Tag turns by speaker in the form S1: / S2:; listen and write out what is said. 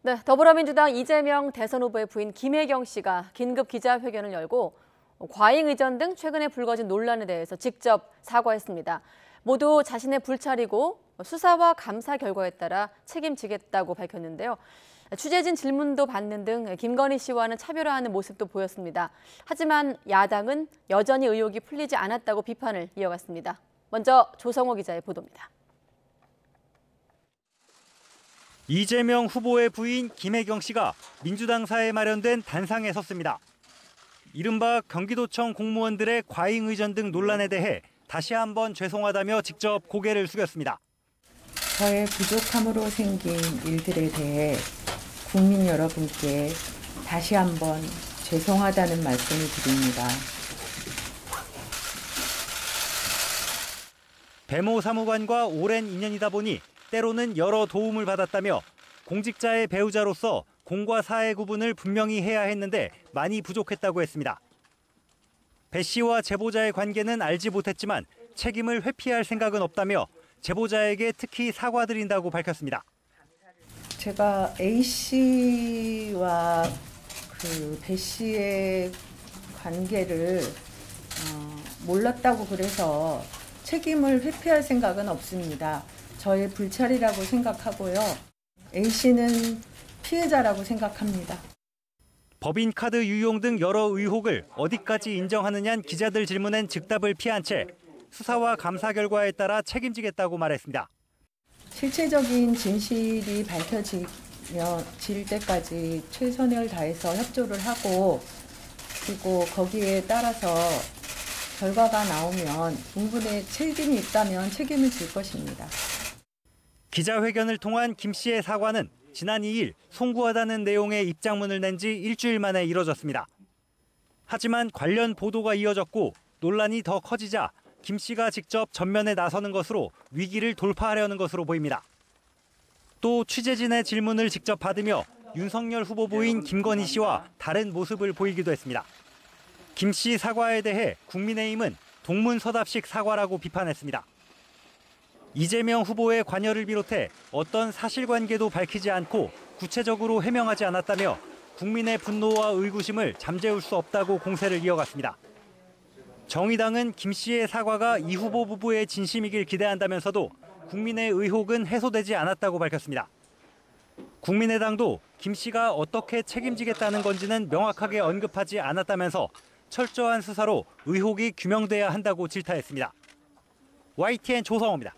S1: 네, 더불어민주당 이재명 대선 후보의 부인 김혜경 씨가 긴급 기자회견을 열고 과잉 의전 등 최근에 불거진 논란에 대해서 직접 사과했습니다. 모두 자신의 불찰이고 수사와 감사 결과에 따라 책임지겠다고 밝혔는데요. 취재진 질문도 받는 등 김건희 씨와는 차별화하는 모습도 보였습니다. 하지만 야당은 여전히 의혹이 풀리지 않았다고 비판을 이어갔습니다. 먼저 조성호 기자의 보도입니다.
S2: 이재명 후보의 부인 김혜경 씨가 민주당사에 마련된 단상에 섰습니다. 이른바 경기도청 공무원들의 과잉 의전 등 논란에 대해 다시 한번 죄송하다며 직접 고개를 숙였습니다.
S3: 저의 부족함으로 생긴 일들에 대해 국민 여러분께 다시 한번 죄송하다는 말씀을 드립니다.
S2: 배모 사무관과 오랜 인연이다 보니 때로는 여러 도움을 받았다며 공직자의 배우자로서 공과 사의 구분을 분명히 해야 했는데 많이 부족했다고 했습니다. 배 씨와 제보자의 관계는 알지 못했지만 책임을 회피할 생각은 없다며 제보자에게 특히 사과드린다고 밝혔습니다.
S3: 제가 A 씨와 배 씨의 관계를 몰랐다고 그래서 책임을 회피할 생각은 없습니다. 저의 불찰이라고 생각하고요. A 씨는 피해자라고 생각합니다.
S2: 법인카드 유용 등 여러 의혹을 어디까지 인정하느냐는 기자들 질문엔 즉답을 피한 채 수사와 감사 결과에 따라 책임지겠다고 말했습니다.
S3: 실체적인 진실이 밝혀질 때까지 최선을 다해서 협조를 하고 그리고 거기에 따라서 결과가 나오면 분분의 책임이 있다면 책임을 질 것입니다.
S2: 기자회견을 통한 김 씨의 사과는 지난 2일 송구하다는 내용의 입장문을 낸 지 일주일 만에 이뤄졌습니다. 하지만 관련 보도가 이어졌고 논란이 더 커지자 김 씨가 직접 전면에 나서는 것으로 위기를 돌파하려는 것으로 보입니다. 또 취재진의 질문을 직접 받으며 윤석열 후보 부인 김건희 씨와 다른 모습을 보이기도 했습니다. 김 씨 사과에 대해 국민의힘은 동문서답식 사과라고 비판했습니다. 이재명 후보의 관여를 비롯해 어떤 사실관계도 밝히지 않고 구체적으로 해명하지 않았다며 국민의 분노와 의구심을 잠재울 수 없다고 공세를 이어갔습니다. 정의당은 김 씨의 사과가 이 후보 부부의 진심이길 기대한다면서도 국민의 의혹은 해소되지 않았다고 밝혔습니다. 국민의당도 김 씨가 어떻게 책임지겠다는 건지는 명확하게 언급하지 않았다면서 철저한 수사로 의혹이 규명돼야 한다고 질타했습니다. YTN 조성호입니다.